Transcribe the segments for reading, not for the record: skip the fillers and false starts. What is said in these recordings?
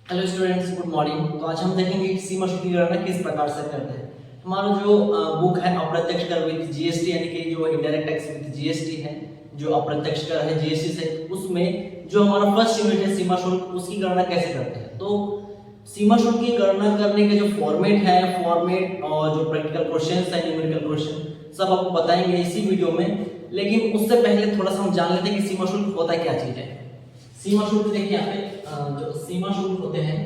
Hello students, good morning. तो आज हम देखेंगे कि सीमा शुल्क की गणना किस प्रकार से करते हैं। हमारा जो बुक है अप्रत्यक्ष कर विद जीएसटी, यानी कि जो इनडायरेक्ट टैक्स विद जीएसटी है, जो अप्रत्यक्ष कर है जीएसटी से, उसमें जो हमारा फर्स्ट यूनिट है सीमा शुल्क, उसकी गणना कैसे करते हैं। तो सीमा शुल्क की गणना करने के जो फॉर्मेट और जो प्रैक्टिकल क्वेश्चन है, न्यूमेरिकल क्वेश्चन, सब आपको बताएंगे इसी वीडियो में। लेकिन उससे पहले थोड़ा सा हम जान लेते हैं कि सीमा शुल्क होता क्या चीज है। सीमा शुल्क देखिए यहाँ पे जो सीमा शुल्क होते हैं,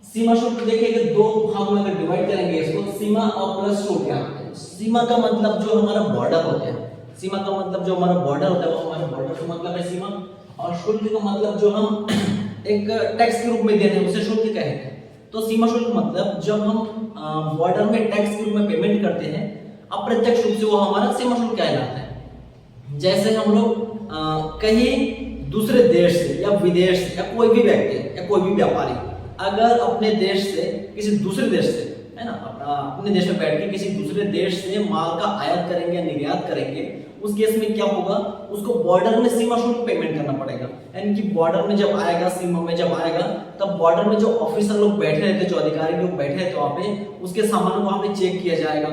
सीमा शुल्क देखिए कि दो भागों में अगर डिवाइड करेंगे इसको, सीमा और प्लस शुल्क। यहाँ सीमा का मतलब जो हमारा बॉर्डर होता है, सीमा का मतलब जो हमारा बॉर्डर होता है वो हमारे बॉर्डर का मतलब है सीमा, और शुल्क का मतलब जो हम एक टैक्स के रूप में देते हैं उसे शुल्क कहते हैं। तो सीमा शुल्क मतलब जब हम बॉर्डर में टैक्स के रूप में पेमेंट करते हैं अप्रत्यक्ष रूप से, वो हमारा सीमा शुल्क कहलाता है। जैसे हम लोग कहीं दूसरे देश से या विदेश से या कोई भी व्यक्ति या कोई भी व्यापारी अगर अपने देश से किसी दूसरे देश से, है ना, अपने देश में बैठ के किसी दूसरे देश से माल का आयात करेंगे या निर्यात करेंगे, उस केस में क्या होगा, उसको बॉर्डर में सीमा शुल्क पेमेंट करना पड़ेगा। यानी कि बॉर्डर में जब आएगा, सीमा में जब आएगा, तब बॉर्डर में जो ऑफिसर लोग बैठे रहते, जो अधिकारी लोग बैठे रहते वहां पे, उसके सामानों को वहां पे चेक किया जाएगा।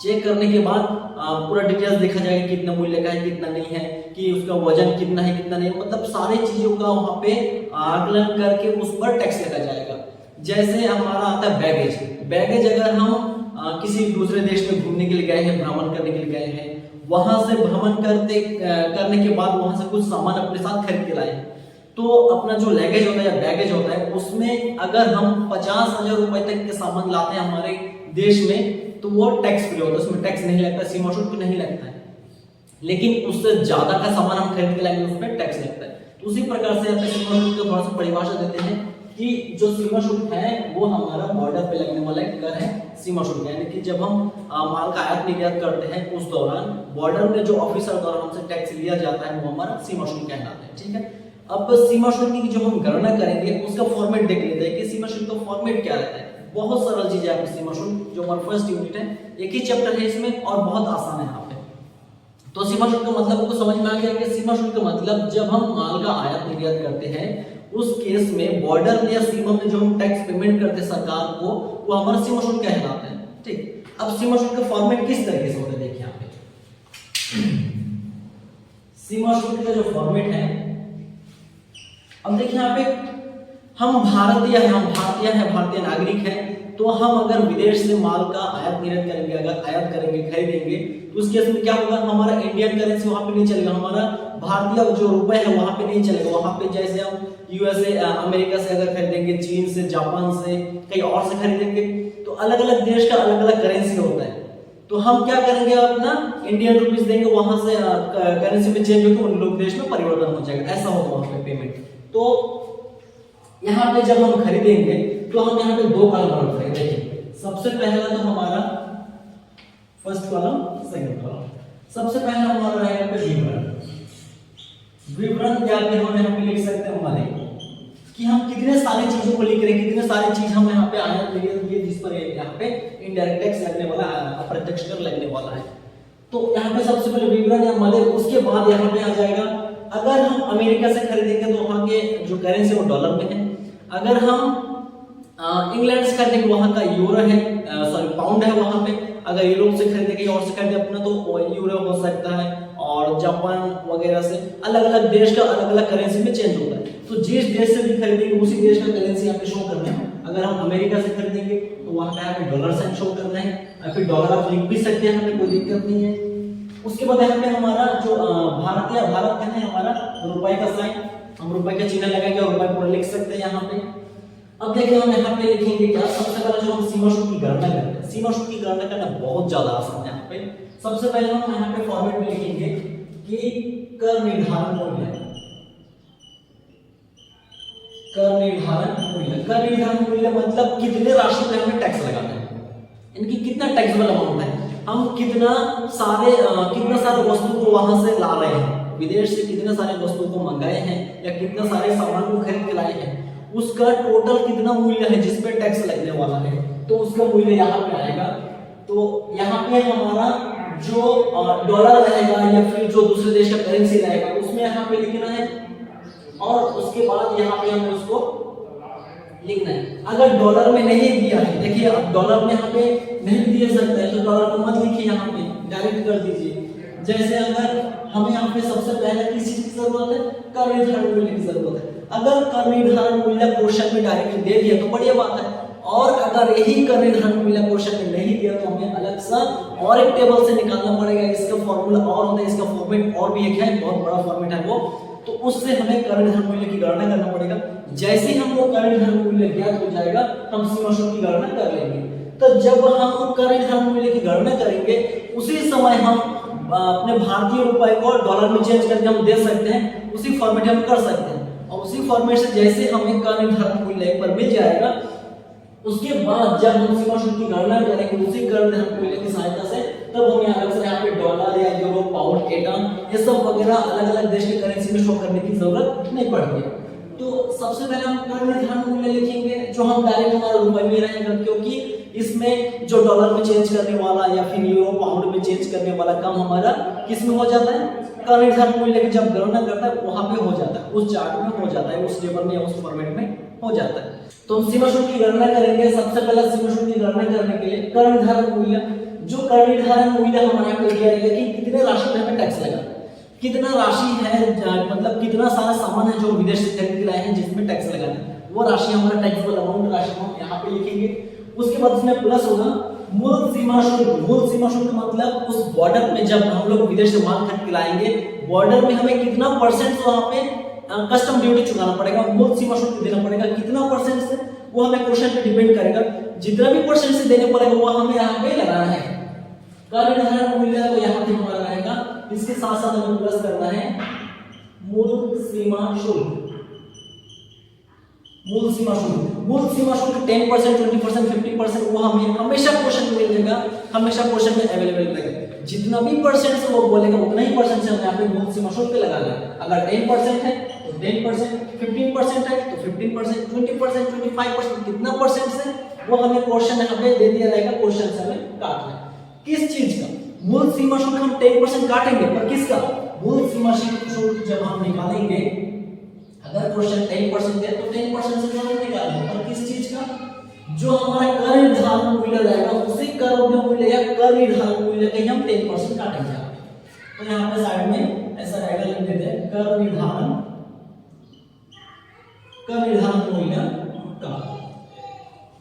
चेक करने के बाद पूरा डिटेल्स देखा जाएगा, कितना मूल्य का है, कितना नहीं है, कि उसका वजन कितना है, कितना नहीं, मतलब सारी चीजों का वहां पे आकलन करके उस पर टैक्स लगा जाएगा। जैसे हमारा आता है बैगेज अगर हम किसी दूसरे देश में घूमने के लिए गए हैं, भ्रमण करने के लिए गए हैं, वहां से भ्रमण करने के बाद वहां से कुछ सामान अपने साथ खरीद के लाए, तो अपना जो लगेज होता है या बैगेज होता है, उसमें अगर हम 50,000 रुपए तक के सामान लाते हैं हमारे देश में, तो वो टैक्स फ्री होता है, उसमें टैक्स नहीं लगता, सीमा शुल्क नहीं लगता है। लेकिन उससे ज्यादा का सामान हम खरीद के लाएंगे, उसमें टैक्स लगता है। तो उसी प्रकार से सीमा शुल्क को थोड़ा सा परिभाषा देते हैं कि जो सीमा शुल्क है वो हमारा बॉर्डर पे लगने वाला एक कर है सीमा शुल्क। यानी कि जब हम माल का आयात निर्यात करते हैं उस दौरान बॉर्डर में जो ऑफिसर द्वारा हमसे टैक्स लिया जाता है वो हमारा सीमा शुल्क कहलाता है। ठीक है, अब सीमा शुल्क की जो हम गणना करेंगे उसका फॉर्मेट देख लेते हैं कि सीमा शुल्क का फॉर्मेट क्या रहता है। बहुत सरल चीज है सीमा शुल्क, जो हमारा फर्स्ट यूनिट है, एक ही चैप्टर है इसमें और बहुत आसान है यहाँ पे। तो सीमा शुल्क का मतलब आपको समझ में आ गया कि सीमा शुल्क का मतलब जब हम माल का आयात निर्यात करते हैं उस केस में बॉर्डर में या सीमा में जो हम टैक्स पेमेंट करते हैं सरकार को, वो हमारा सीमा शुल्क कहलाता है। ठीक, अब सीमा शुल्क का फॉर्मेट किस तरीके से होता है देखिए यहाँ पे। सीमा शुल्क का जो फॉर्मेट है, अब देखिए यहाँ पे हम भारतीय नागरिक हैं, तो हम अगर विदेश से माल का आयात निर्यात करेंगे, अगर आयात करेंगे, खरीदेंगे, तो उस केस में क्या होगा, हमारा इंडियन करेंसी वहां पे नहीं चलेगा, हमारा भारतीय जो रुपए है वहां पे नहीं चलेगा। वहां पे जैसे हम यूएसए, अमेरिका से अगर खरीदेंगे, चीन से, जापान से, कहीं और से खरीदेंगे, तो अलग अलग देश का अलग अलग करेंसी होता है। तो हम क्या करेंगे, अपना इंडियन रुपीस देंगे, वहां से करेंसी में चेंज होकर उन लोग देश में परिवर्तन हो जाएगा, ऐसा होगा वहां पे पेमेंट। तो यहाँ पे जब हम खरीदेंगे तो हम यहाँ पे दो कॉलम रखेंगे। देखिए, सबसे पहला तो हमारा फर्स्ट कॉलम, सेकंड कॉलम। सबसे पहला हमारा रहेगा पे विवरण क्या कि हम यहाँ पे लिख सकते हैं हमारे कि हम कितने सारी चीजों को लिख रहे हैं, कितने सारी चीज हम यहाँ पे आयात निर्यात किए, जिस पर यहाँ पे इनडायरेक्ट टैक्स लगने वाला है, अप्रत्यक्ष कर लगने वाला है। तो यहाँ पे सबसे पहले विवरण या मदे, उसके बाद यहाँ पे आ जाएगा अगर हम अमेरिका से खरीदेंगे तो वहां के जो करेंसी वो डॉलर में है, अगर हम इंग्लैंड से खरीदेंगे वहां का यूरो है, सॉरी पाउंड है वहां पे, अगर यूरोप से खरीदेंगे और से खरीदे अपना तो यूरो हो सकता है, और जापान वगैरह से अलग अलग देश का अलग अलग करेंसी में चेंज होता है। तो जिस देश से भी खरीदेंगे उसी देश का करेंसी यहाँ पे शो करना है। अगर हम अमेरिका से खरीदेंगे तो वहां का हमें डॉलर साइन शो करना है, फिर डॉलर आप लिख भी सकते हैं, हमें कोई दिक्कत नहीं है। उसके बाद यहाँ पे हमारा जो भारत का है, हमारा रुपए का साइन, हम रुपए का चिन्ह लगाएंगे और रुपए पूरा लिख सकते हैं यहाँ पे। अब देखिए हम यहाँ पे लिखेंगे क्या, सबसे पहले जो हम सीमा शुल्क की गणना करते हैं, सीमा शुल्क की गणना करना बहुत ज्यादा आसान है। यहाँ पे सबसे पहले हम यहाँ पे फॉर्मेट में लिखेंगे कि कर निर्धारण मूल्य मतलब कितने राशि पे हमें टैक्स लगाना है, इनकी कितना टैक्सेबल अमाउंट है, हम कितना सारे वस्तु को वहां से ला रहे हैं, विदेश से कितने सारे वस्तु को मंगाए हैं या कितने सारे सामान को खरीद के लाए हैं, उसका टोटल कितना मूल्य है जिस पे टैक्स लगने वाला है, तो उसका मूल्य यहाँ पे आएगा। तो यहाँ पे हमारा जो डॉलर रहेगा या फिर जो दूसरे देश का करेंसी रहेगा उसमें यहाँ पे लिखना है और उसके बाद यहाँ पे हमें उसको लिखना है। अगर डॉलर में नहीं दिया है, देखिए अब डॉलर में यहाँ पे नहीं दिया सकता है तो डॉलर को मत लिखिए, यहाँ पे डायरेक्ट कर दीजिए। जैसे अगर हमें यहाँ पे सबसे पहले किस चीज की जरूरत है, कर निर्धारण मूल्य की जरूरत है। अगर कर निर्धारण मूल्य क्वेश्चन में डायरेक्ट दे दिया तो बढ़िया बात है, और अगर यही कर निर्धारण मूल्य क्वेश्चन में नहीं दिया तो हमें अलग सा और एक टेबल से निकालना पड़ेगा। इसका फॉर्मूला और होता है, इसका फॉर्मेट और भी एक है, बहुत बड़ा फॉर्मेट है वो, तो उससे हमें कर निर्धारण मूल्य की गणना करना पड़ेगा। जैसे ही हमको कर निर्धारण मूल्य ज्ञात हो जाएगा हम सीमा शुल्क की गणना कर लेंगे। तो जब हम कर निर्धारण मूल्य की गणना करेंगे उसी समय हम अपने भारतीय रुपए को डॉलर में चेंज करके हम दे सकते हैं, उसी फॉर्मेट हम कर सकते हैं। और उसी फॉर्मेट से जैसे हमें कर निर्धारण मूल्य एक बार मिल जाएगा, उसके बाद जब हम सीमा शुल्क की गणना करेंगे उसी कर निर्धारण मूल्य की सहायता से, तब हमें अलग से यहाँ पे डॉलर या यूरो, पाउंड, एटम ये सब वगैरह अलग अलग देश की करेंसी में शो करने की जरूरत नहीं पड़ती है। तो सबसे पहले हम कर निर्धारण मूल्य लिखेंगे जो हम डायरेक्ट हमारे रुपए में रहेगा, क्योंकि इसमें जो डॉलर में चेंज करने वाला या फिर यूरो पाउंड में चेंज करने वाला काम हमारा किस में हो जाता है, कर निर्धारण मूल्य की जब गणना करता है वहां पे हो जाता है, उस चार्ट में हो जाता है, उस टेबल में, उस फॉर्मेट में हो जाता है। तो हम सीमा शुल्क की गणना करेंगे। सबसे पहले सीमा शुल्क की गणना करने के लिए कर निर्धारण मूल्य, जो कर निर्धारण मूल्य हमारे यहाँ पे दिया है कि कितने राशि पे हमें टैक्स लगा, कितना राशि है, मतलब कितना सारा सामान है जो विदेश से खरीद के लाए हैं जिसमें टैक्स लगाना है, वो राशि हमारा टैक्सेबल अमाउंट राशि हम यहाँ पे लिखेंगे। उसके बाद इसमें प्लस होगा मूल सीमा शुल्क। मूल सीमा शुल्क मतलब उस बॉर्डर में जब हम लोग विदेश से माल खरीद के लाएंगे, बॉर्डर में हमें कितना परसेंट वहाँ पे कस्टम ड्यूटी चुकाना पड़ेगा, मूल सीमा शुल्क देना पड़ेगा। कितना परसेंट से वो हमें क्वेश्चन पे डिपेंड करेगा, जितना भी परसेंट से देने पड़ेगा वो हमें यहाँ पे लगाना है। कर निर्धारण मूल्य तो यहाँ पे हमारा रहेगा, इसके साथ साथ हमें प्लस करना है मूल सीमा शुल्क। मूल सीमा शुल्क, मूल सीमा शुल्क 10%, 20%, 50% वो हमें हमेशा क्वेश्चन में मिलेगा, हमेशा क्वेश्चन में अवेलेबल रहेगा। जितना भी परसेंट से वो बोलेगा उतना ही परसेंट से हमें यहाँ पे मूल सीमा शुल्क लगाना है। अगर 10% है तो 10%, 15% है तो 15%, 20%, 25%, कितना परसेंट से वो हमें क्वेश्चन यहाँ पे दे दिया रहेगा, क्वेश्चन से हमें काटना है। किस चीज का मूल सीमा शुल्क हम 10% काटेंगे, पर किसका मूल सीमा शुल्क जब हम निकालेंगे, अगर क्वेश्चन 10% है तो 10% से जरूर निकालेंगे, पर किस चीज का, जो हमारा कर निर्धारण मूल्य रहेगा उसी कर मूल्य या कर निर्धारण मूल्य का हम 10% काटेंगे। तो यहाँ पे साइड में ऐसा रहेगा, लिख देते हैं कर निर्धारण मूल्य का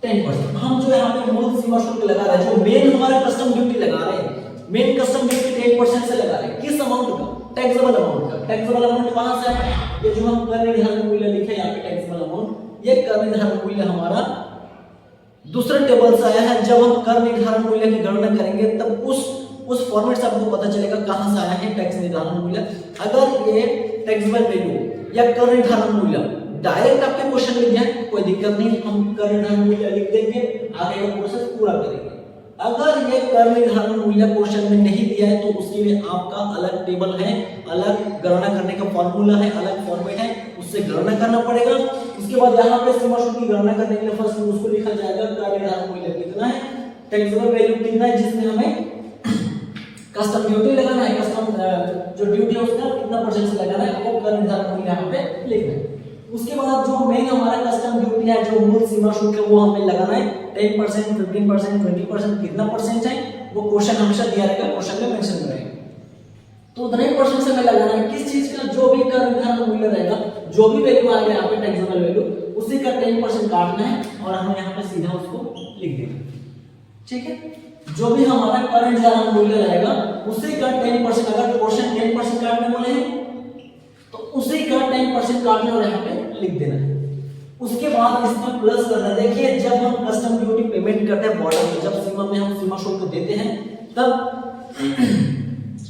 10%। हम जो यहाँ पे मूल सीमा शुल्क लगा रहे हैं, जो मेन हमारा कस्टम ड्यूटी लगा रहे हैं, मेन कस्टम ड्यूटी 10% से लगा रहे हैं, किस अमाउंट का, टैक्सेबल अमाउंट का। टैक्सेबल अमाउंट कहां से है, ये जो हम कर निर्धारण मूल्य लिखे यहाँ पे टैक्सेबल अमाउंट, ये कर निर्धारण मूल्य हमारा दूसरे टेबल से आया है। जब हम कर निर्धारण मूल्य की गणना करेंगे तब उस फॉर्मेट से आपको पता चलेगा कहां से आया है टैक्स निर्धारण मूल्य। अगर ये टैक्सेबल वैल्यू या कर निर्धारण मूल्य डायरेक्ट आपके क्वेश्चन में दिया है कोई दिक्कत नहीं, हम कर निर्धारण मूल्य लिख देंगे, आगे का प्रोसेस पूरा करेंगे। अगर ये कर निर्धारण मूल्य क्वेश्चन में नहीं दिया है तो उसके लिए आपका अलग टेबल है, अलग गणना करने का फॉर्मूला है, अलग फॉर्मेट है, उससे गणना करना पड़ेगा। उसके बाद यहाँ पे सीमा शुल्क की गणना करने के लिए फर्स्ट उसको लिखा जाएगा कर निर्धारण मूल्य कितना है, टैक्सेबल वैल्यू कितना है, जिसमें हमें कस्टम ड्यूटी लगाना है, कस्टम जो ड्यूटी है उसका कितना परसेंट से लगाना है, वो कर निर्धारण मूल्य यहाँ पे लिखना है। उसके बाद जो मेन हमारा कस्टम ड्यूटी है, जो मूल सीमा शुल्क है, वो हमें लगाना है 10%, 15%, 20%, कितना परसेंट है वो क्वेश्चन हमेशा दिया रहेगा, क्वेश्चन में मेंशन रहेगा। तो उतना ही परसेंट से हमें लगाना है किस चीज का, जो भी कर निर्धारण मूल्य रहेगा, जो भी वैल्यू आएगा यहाँ पे टैक्सेबल वैल्यू, उसी का 10% काटना है और हम यहाँ पे सीधा उसको लिख देंगे। ठीक है, जो भी हमारा कर निर्धारण मूल्य रहेगा उसी का 10%, अगर क्वेश्चन 10% काटने बोले हैं तो उसी का 10% काटना और यहाँ पे लिख देना है। उसके बाद इसमें प्लस करना है। देखिए जब हम कस्टम ड्यूटी पेमेंट करते हैं बॉर्डर में, जब सीमा में हम सीमा शुल्क देते हैं, तब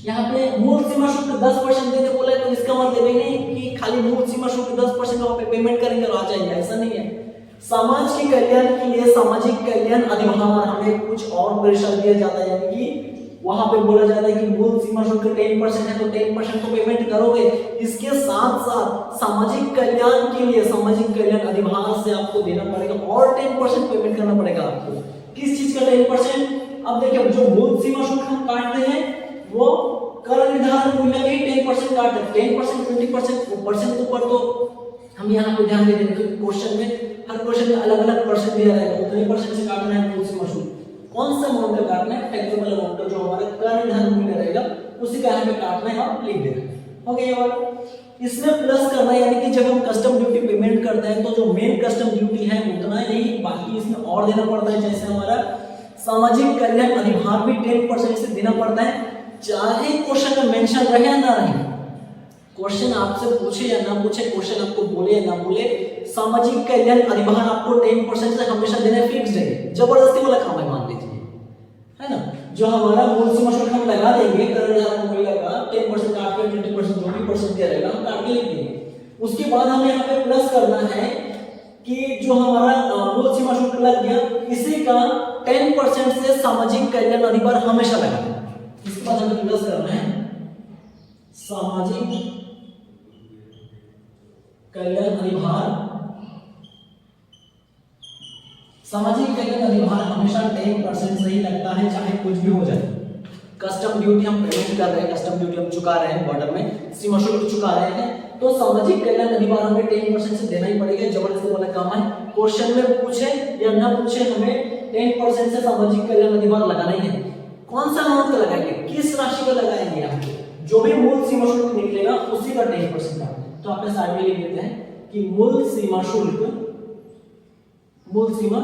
यहाँ पे मूल सीमा शुल्क 10% देते बोले तो इसका मतलब ये नहीं कि खाली मूल सीमा शुल्क 10% वहां पे पेमेंट करेंगे और आ जाएंगे, ऐसा नहीं है। समाज के कल्याण के लिए सामाजिक कल्याण अधिभार हमें कुछ और परिश्रम दिया जाता है, यानी कि वहां पे बोला जाता है कि मूल सीमा शुल्क 10% है तो 10% तो पेमेंट करोगे, इसके साथ साथ सामाजिक कल्याण के लिए सामाजिक कल्याण अधिभार से आपको देना पड़ेगा और 10% पेमेंट करना पड़ेगा आपको। किस चीज का 10%? अब देखिए जो मूल सीमा शुल्क हम काटते हैं वो कर निर्धारण मूल्य में 10% काट है, 10% 20% परसेंट के ऊपर तो हम यहाँ पे ध्यान दे देंगे क्योंकि क्वेश्चन में हर क्वेश्चन में अलग अलग परसेंट दिया रहेगा, उतने परसेंट से काटना है मूल सीमा शुल्क। कौन सा अमाउंट का काटना है, टैक्सेबल अमाउंट का जो हमारा कर निर्धारण मूल्य रहेगा उसी का यहाँ पे काटना है और लिख देना है। हो गया ये बात। इसमें प्लस करना है, यानी कि जब हम कस्टम ड्यूटी पेमेंट करते हैं तो जो मेन कस्टम ड्यूटी है उतना ही नहीं, बाकी इसमें और देना पड़ता है। जैसे हमारा सामाजिक कल्याण अधिभार भी 10% से देना पड़ता है, चाहे क्वेश्चन में मेंशन रहे या ना रहे, क्वेश्चन आपसे पूछे या ना पूछे, क्वेश्चन आपको बोले या ना बोले, सामाजिक कल्याण अधिभार आपको 10% से हमेशा देना फिक्स्ड है, जबरदस्ती वाला काम है मान लीजिए, है ना। जो हमारा मूल सीमा शुल्क हम लगा देंगे कर निर्धारण मूल्य का 10% काट के 20% जो भी परसेंट दिया रहेगा हम काट के लिख देंगे। उसके बाद हमें यहाँ पे प्लस करना है कि जो हमारा मूल सीमा शुल्क लग गया इसी का 10% से सामाजिक कल्याण अधिभार हमेशा लगा देना। इसके बाद हमें प्लस करना है सामाजिक कल्याण अधिभार, सामाजिक कल्याण अधिभार हमेशा 10% से ही लगता है चाहे कुछ भी हो जाए। कस्टम ड्यूटी हम पेमेंट कर रहे हैं, कस्टम ड्यूटी हम चुका रहे हैं, बॉर्डर में सीमा शुल्क चुका रहे हैं, तो सामाजिक कल्याण अधिभार हमें 10% से देना ही पड़ेगा, जबरदस्ती वाला काम है। क्वेश्चन में पूछे या ना पूछे हमें 10% से सामाजिक कल्याण अधिभार लगाना ही है। कौन सा अमाउंट का लगाएंगे, किस राशि का लगाएंगे, यहाँ जो भी मूल सीमा शुल्क निकलेगा उसी का 10% का। तो आप साइड में लिख देते हैं कि मूल सीमा शुल्क का मूल सीमा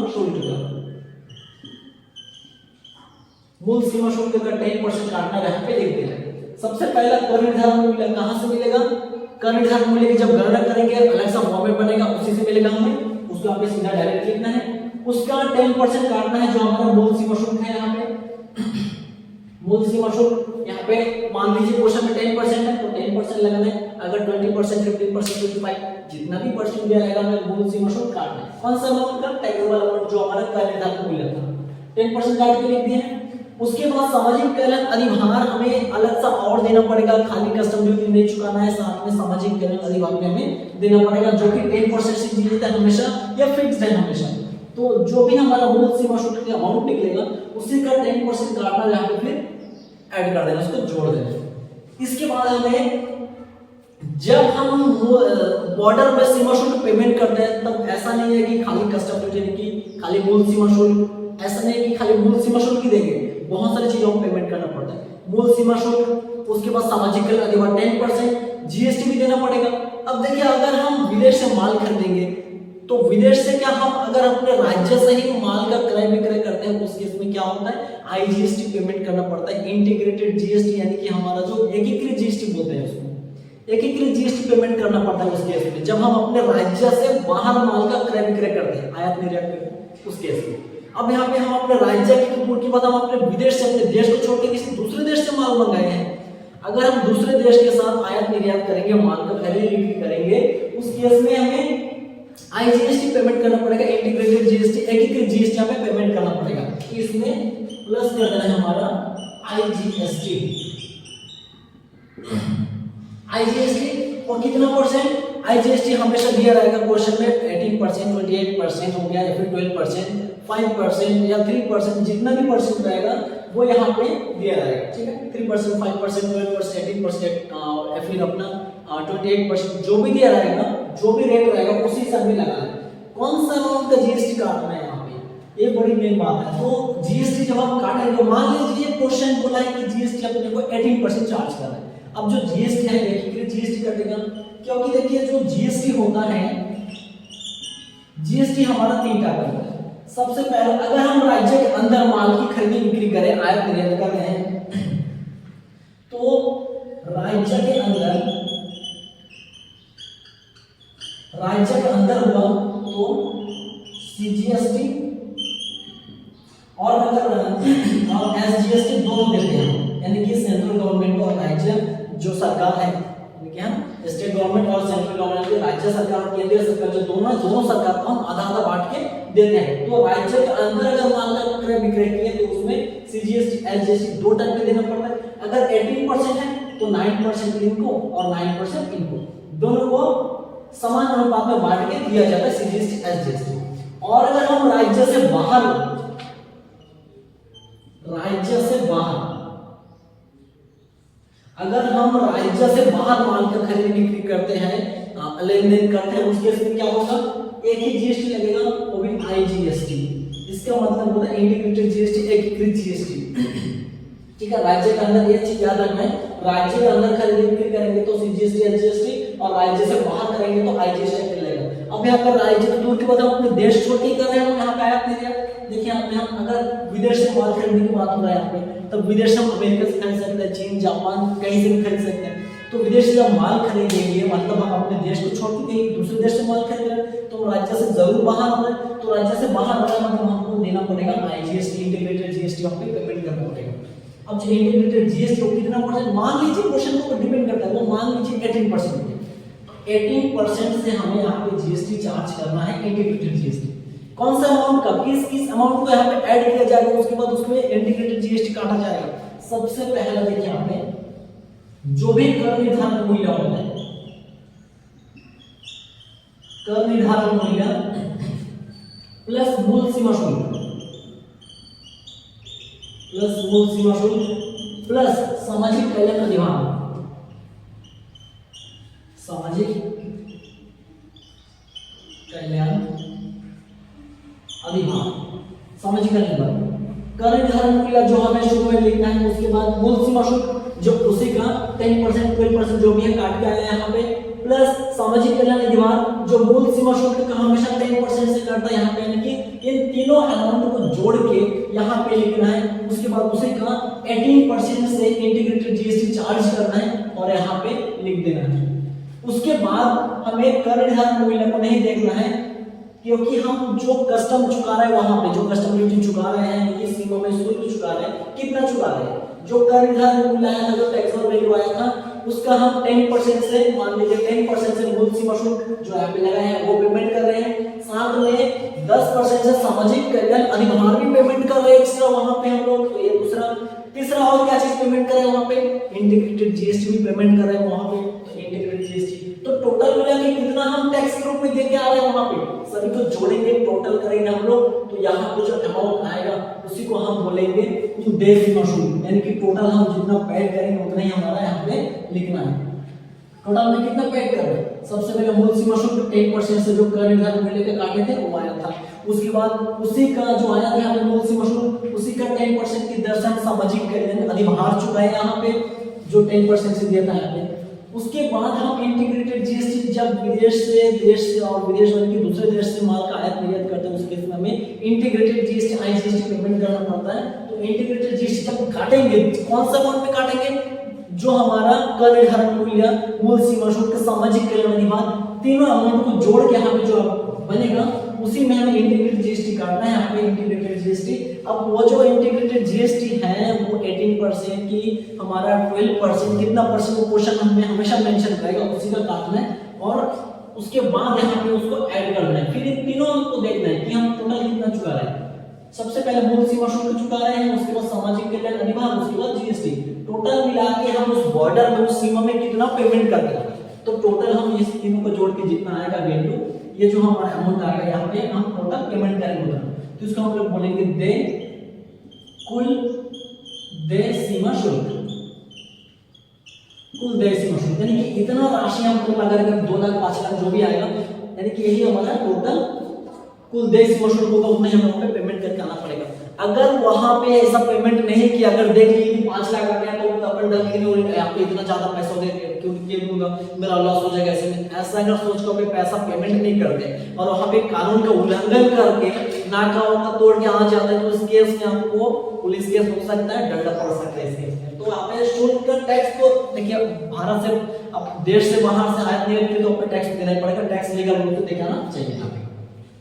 शुल्क का 10% काटना यहाँ पे लिख देना है। सबसे पहला कर निर्धारण मूल्य कहाँ से मिलेगा, कर निर्धारण मूल्य की जब गणना करेंगे अलग सा फॉर्मेट बनेगा, उसी से मिलेगा हमें, उसको आप सीधा डायरेक्ट लिखना है। उसका 10% काटना है जो हमारा मूल सीमा शुल्क है। यहाँ पे मूल सीमा शुल्क यहाँ पे मान लीजिए क्वेश्चन में 10% है तो 10% लगाना है, अगर 20% 15% 25 जितना भी परसेंट दिया रहेगा हमें मूल सीमा शुल्क काटना है। कौन सा अमाउंट का, टैक्सेबल अमाउंट जो हमारा कर निर्धारण मूल्य था, 10% काट के लिख दिए हैं। उसके बाद सामाजिक कल्याण अधिभार हमें अलग सा और देना पड़ेगा, खाली कस्टम ड्यूटी नहीं चुकाना है, साथ में सामाजिक कल्याण अधिभार में हमें देना पड़ेगा जो कि 10% से दिया जाता है हमेशा या फिक्स्ड है हमेशा। तो जो भी हमारा मूल सीमा शुल्क का अमाउंट निकलेगा उसी का 10% काटना यहाँ पे फिर ऐड कर देना, उसको जोड़ देना। इसके बाद हमें जब हम बॉर्डर में सीमा शुल्क पेमेंट करते हैं तब ऐसा नहीं है कि खाली कस्टम ड्यूटी की खाली मूल सीमा शुल्क, ऐसा नहीं है कि खाली मूल सीमा शुल्क ही देंगे, बहुत सारी चीजों को पेमेंट करना पड़ता है। मूल सीमा शुल्क, उसके बाद सामाजिक कल्याण अधिभार 10%, जीएसटी भी देना पड़ेगा। अब देखिए अगर हम विदेश से माल खरीदेंगे तो विदेश से क्या हम अगर अपने राज्य से ही माल का क्रय विक्रय करते हैं उस केस में क्या होता है, आईजीएसटी पेमेंट करना पड़ता है, इंटीग्रेटेड जीएसटी, यानी कि हमारा जो एकीकृत जीएसटी बोलते हैं उसको एकीकृत जीएसटी पेमेंट करना पड़ता है उस केस में, जब हम अपने राज्य से बाहर माल का क्रय विक्रय करते हैं, आयात निर्यात करते हैं उस केस में। अब यहाँ पे हम अपने राज्य की तो दूर की बात, हम अपने विदेश से अपने देश को छोड़ के किसी दूसरे देश से माल मंगाए हैं, अगर हम दूसरे देश के साथ आयात निर्यात करेंगे, माल का खरीद बिक्री करेंगे, उस केस में हमें आईजीएसटी पेमेंट करना पड़ेगा, इंटीग्रेटेड जीएसटी, एकीकृत जीएसटी यहाँ पे पेमेंट करना पड़ेगा। इसमें प्लस कर देना है हमारा आईजीएसटी। आईजीएसटी और कितना परसेंट, आईजीएसटी हमेशा दिया रहेगा क्वेश्चन में 18%, 28% हो गया या फिर 12%, 5% या 3%, जितना भी परसेंट रहेगा वो यहाँ पे दिया रहेगा, ठीक है। 3%, 5%, 12%, 18% और फिर अपना 28% जो भी दिया रहेगा, जो भी रेट रहेगा उसी से हमें लगाना है। कौन सा अमाउंट का जीएसटी काटना है यहाँ पे, ये बड़ी मेन बात है। तो जीएसटी जब हम काटेंगे, मान लीजिए क्वेश्चन बोला है कि जीएसटी अपने को 18% चार्ज करना है, अब जो जीएसटी है एकीकृत जीएसटी कटेगा, क्योंकि देखिए जो जीएसटी होता है, जीएसटी हमारा 3 टाइप का होता है। सबसे पहले अगर हम राज्य के अंदर माल की खरीदी बिक्री करें, आयात निर्यात कर रहे हैं, तो राज्य के अंदर हुआ तो सीजीएसटी और एसजीएसटी दोनों देते हैं, यानी कि सेंट्रल गवर्नमेंट और राज्य जो सरकार है, क्या स्टेट गवर्नमेंट और सेंट्रल गवर्नमेंट, राज्य सरकार और केंद्रीय सरकार, जो दोनों सरकार को हम आधा आधा बांट के देते हैं। तो राज्य के अंदर अगर माल का क्रय विक्रय किया तो उसमें सीजीएसटी एसजीएसटी 2 टाइप के देना पड़ता है। अगर 18% है तो 9% इनको और 9% इनको, दोनों को समान अनुपात में बांट के दिया जाता है सीजीएसटी एसजीएसटी। और अगर हम राज्य से बाहर अगर हम राज्य से बाहर माल का खरीद बिक्री करते हैं, लेन देन करते हैं, उस केस में क्या होगा, एक ही जीएसटी लगेगा, वो भी आईजीएसटी। इसका मतलब होता है इंटीग्रेटेड जीएसटी, एकीकृत जीएसटी। ठीक है, राज्य के अंदर ये चीज याद रखना है, राज्य के अंदर खरीद बिक्री करेंगे तो सीजीएसटी एसजीएसटी, और राज्य से बाहर करेंगे तो आईजीएसटी लगेगा। अब यहाँ पर राज्य तो दूर की बात है, अपने देश छोड़ के कर रहे हैं, यहाँ पे आया देखिए हम अगर विदेश से माल खरीदने की बात हो रहा है यहाँ पे, तब विदेश से हम अमेरिका से खरीद सकते हैं, चीन जापान कहीं से भी खरीद सकते हैं। तो विदेश से जब माल खरीदेंगे मतलब हम अपने देश को छोड़ के कहीं दूसरे देश से माल खरीद रहे हैं, तो राज्य से जरूर बाहर हो रहे हैं, तो राज्य से बाहर हो रहा है मतलब हमको देना पड़ेगा आईजीएसटी, इंटीग्रेटेड जीएसटी हम पे पेमेंट करना पड़ेगा। अब जो इंटीग्रेटेड जीएसटी को कितना परसेंट, मान लीजिए क्वेश्चन के ऊपर डिपेंड करता है, वो मान लीजिए 18%, 18% से हमें यहाँ पे जीएसटी चार्ज करना है, इंटीग्रेटेड जीएसटी। कौन सा अमाउंट का, किस अमाउंट को यहाँ पे ऐड किया जाएगा, उसके बाद उसमें इंटीग्रेटेड जीएसटी काटा जाएगा। सबसे पहला देखिए यहाँ पे जो भी कर निर्धारण मूल्य होता है, कर निर्धारण मूल्य प्लस मूल सीमा शुल्क, प्लस मूल सीमा शुल्क प्लस सामाजिक कल्याण अधिभार, सामाजिक कल्याण अधिभार, सामाजिक कल्याण कर निर्धारण मूल्य जो हमें शुरू में लिखना है, उसके बाद मूल सीमा शुल्क जो उसी का 10% 12% जो भी है काट के आया है यहाँ पे, प्लस सामाजिक कल्याण अधिभार जो मूल सीमा शुल्क का हमेशा 10% से काटता है यहाँ पे, यानी कि इन तीनों अमाउंट को जोड़ के यहाँ पे लिखना है। उसके बाद उसी का 18% से इंटीग्रेटेड जीएसटी चार्ज करना है और यहाँ पे लिख देना है। उसके बाद हमें कर निर्धारण मूल्य को नहीं देखना है, क्योंकि हम जो कस्टम चुका रहे हैं वहां पे जो कस्टम ड्यूटी चुका रहे हैं, इस सीमा में शुल्क चुका रहे हैं, कितना चुका रहे हैं, जो कर निर्धारण मूल्य आया था, जो टैक्सेबल वैल्यू आया था, उसका हम 10% से, मान लीजिए 10% से मूल सीमा शुल्क जो यहाँ पे लगा है वो पेमेंट कर रहे हैं, साथ में 10% से सामाजिक कल्याण अधिभार भी पेमेंट कर रहे हैं एक्स्ट्रा वहां पे हम लोग। तो ये दूसरा, तीसरा और क्या चीज पेमेंट कर रहे हैं वहां पे, इंटीग्रेटेड जीएसटी भी पेमेंट कर रहे हैं वहां पे, तो इंटीग्रेटेड जीएसटी। तो टोटल मिला के कितना हम टैक्स के रूप में देके आ रहे हैं वहां पे, सभी को जोड़ेंगे, टोटल करेंगे हम लोग, तो यहाँ पे जो अमाउंट आएगा उसी को हम बोलेंगे कुल देय सीमा शुल्क, यानी कि टोटल हम जितना पेड करेंगे उतना ही हमारा यहाँ पे लिखना है। टोटल में कितना पेड कर रहे हैं, सबसे पहले मूल सीमा शुल्क 10% से जो कर निर्धारण मूल्य के काटे थे वो आया था, उसके बाद उसी का जो आया था यहाँ पे मूल सीमा शुल्क, उसी का 10% की दर से सामाजिक कल्याण अधिभार चुका है यहाँ पे जो 10% से दिया था यहाँ पे। उसके बाद हम इंटीग्रेटेड जीएसटी जब विदेश से, देश से और विदेश वाले के दूसरे देश से माल का आयात निर्यात करते हैं, उस केस में हमें इंटीग्रेटेड जीएसटी आईजीएसटी पेमेंट करना पड़ता है। तो इंटीग्रेटेड जीएसटी जब काटेंगे, कौन सा अमाउंट में काटेंगे, जो हमारा कर निर्धारण मूल्य, मूल सीमा शुल्क, सामाजिक कल्याण अधिभार, तीनों अमाउंट को जोड़ के यहाँ पे जो बनेगा उसी में हमें इंटीग्रेटेड जीएसटी काटना है यहाँ पे, इंटीग्रेटेड जीएसटी। अब वो जो इंटीग्रेटेड जीएसटी है वो 18% की हमारा 12% कितना परसेंट वो क्वेश्चन हमें हमेशा मेंशन करेगा, उसी का काटना है और उसके बाद यहाँ पे उसको ऐड करना है। फिर इन तीनों को देखना है कि हम टोटल कितना चुका रहे हैं। सबसे पहले मूल सीमा शुल्क चुका रहे हैं, उसके बाद सामाजिक कल्याण अधिभार, उसके बाद जीएसटी, टोटल मिला के हम उस बॉर्डर में, उस सीमा में कितना पेमेंट करते हैं। तो टोटल हम इस तीनों को जोड़ के जितना आएगा वैल्यू, ये जो हमारा अमाउंट आएगा यहाँ पे हम टोटल पेमेंट करेंगे, तो इसको हम लोग बोलेंगे दे कुल देय सीमा शुल्क, कुल देय सीमा शुल्क, यानी कि इतना राशि हमको अगर 2 लाख 5 लाख जो भी आएगा, यानी कि यही हमारा टोटल कुल देय सीमा शुल्क होगा, उतना ही हमें पेमेंट करके आना पड़ेगा। अगर वहां पे ऐसा पेमेंट नहीं किया, अगर देख लीजिए कि 5 लाख आ गया तो अपन डर नहीं, आपको इतना ज्यादा पैसा दे क्यों दूंगा, मेरा लॉस हो जाएगा, ऐसा अगर सोच कर पैसा पेमेंट नहीं करते और वहां पे कानून का उल्लंघन करके नाका वाका तोड़ के आ जाते हैं, तो इस केस में आपको पुलिस केस हो सकता है, दंड पड़ सकता है इस केस में। तो आप शुल्क का टैक्स को देखिए, भारत से अब देश से बाहर से आयात निर्यात के तो आपको टैक्स देना ही पड़ेगा, टैक्स लीगल रूप से दिखाना चाहिए यहाँ पे,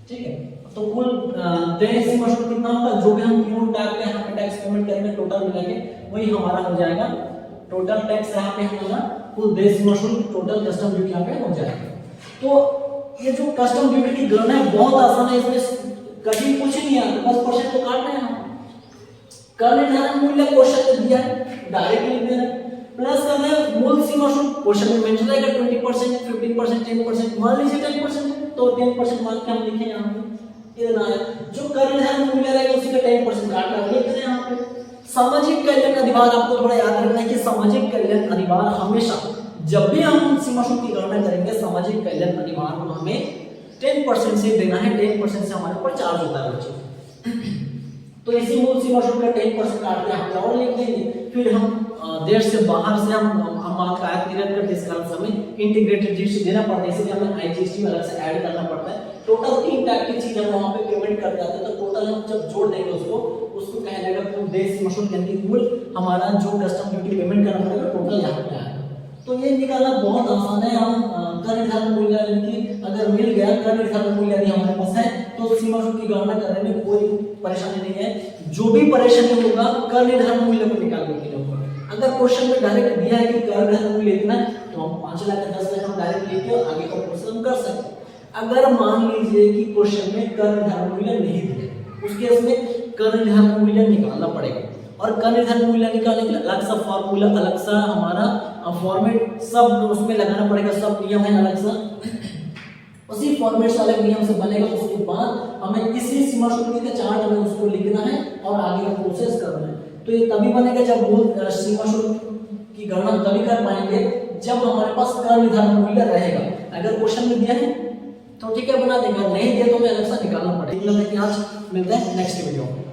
ठीक है। तो कुल देय सीमा शुल्क कितना होगा, जो भी हम तीनों डाल के यहाँ पे टैक्स पेमेंट करेंगे टोटल मिला के वही हमारा हो जाएगा टोटल टैक्स, यहाँ पे हमारा कुल देय सीमा शुल्क, टोटल कस्टम ड्यूटी यहाँ पे हो जाएगा। तो ये जो कस्टम ड्यूटी की गणना है बहुत आसान है, इसमें कठिन कुछ नहीं है, 10% तो काटना है। कर निर्धारण मूल्य क्वेश्चन में दिया है, डायरेक्ट लिख देना है, प्लस करना है मूल सीमा शुल्क, क्वेश्चन में मेंशन रहेगा 20%, 15%, 10%, मान लीजिए 10% तो 10% मान के हम लिखें यहाँ पे, इतना है जो कर निर्धारण मूल्य रहेगा उसी का 10% काटना है, लिख देना यहाँ पे। सामाजिक कल्याण अधिभार आपको थोड़ा याद रखना है कि सामाजिक कल्याण अधिभार हमेशा जब भी हम सीमा शुल्क की गणना करेंगे सामाजिक कल्याण अधिभार को हमें 10% से देना है, 10% से हमारे ऊपर चार्ज होता है बच्चों। तो इसी मूल सीमा शुल्क का 10% काट के हम और लिख देंगे, फिर हम देश से बाहर से हम आयात निर्यात करते इस कारण से हमें इंटीग्रेटेड जीएसटी देना पड़ता है, इसलिए हमें आईजीएसटी में अलग से ऐड करना पड़ता है। टोटल 3 टाइप की चीज हम वहां पे पेमेंट कर जाते हैं, तो टोटल हम जब जोड़ देंगे उसको कहा जाएगा कुल देश सीमा शुल्क यानी कुल हमारा जो कस्टम ड्यूटी पेमेंट करना पड़ेगा टोटल यहाँ पे आएगा। तो ये निकालना बहुत आसान है। हम कर निर्धारण मूल्य यानी कि अगर मिल गया कर निर्धारण मूल्य यदि हमारे पास है तो सीमा शुल्क की गणना करने में कोई परेशानी नहीं है। जो भी परेशानी होगा कर निर्धारण मूल्य को निकालने के लिए होगा। अगर क्वेश्चन में डायरेक्ट दिया है कि कर निर्धारण मूल्य इतना है तो हम 5 लाख या 10 लाख हम डायरेक्ट लेके आगे का प्रोसेस हम कर सकते हैं। अगर मान लीजिए कि क्वेश्चन में कर निर्धारण मूल्य नहीं दिया, उस केस में कर निर्धारण मूल्य निकालना पड़ेगा। और कर निर्धारण मूल्य निकालने के लिए अलग सा फॉर्मूला, अलग सा हमारा फॉर्मेट सब उसमें लगाना पड़ेगा, सब नियम है अलग सा, उसी फॉर्मेट से अलग नियम से बनेगा। उसके बाद हमें इसी सीमा शुल्क के चार्ट में उसको लिखना है और आगे का प्रोसेस करना है। तो ये तभी बनेगा जब मूल सीमा शुल्क की गणना तभी कर पाएंगे जब हमारे पास कर निर्धारण मूल्य रहेगा। अगर क्वेश्चन में दिया है तो ठीक है बना देगा, नहीं दिया तो हमें अलग से निकालना पड़ेगा। आज मिलते हैं नेक्स्ट वीडियो में।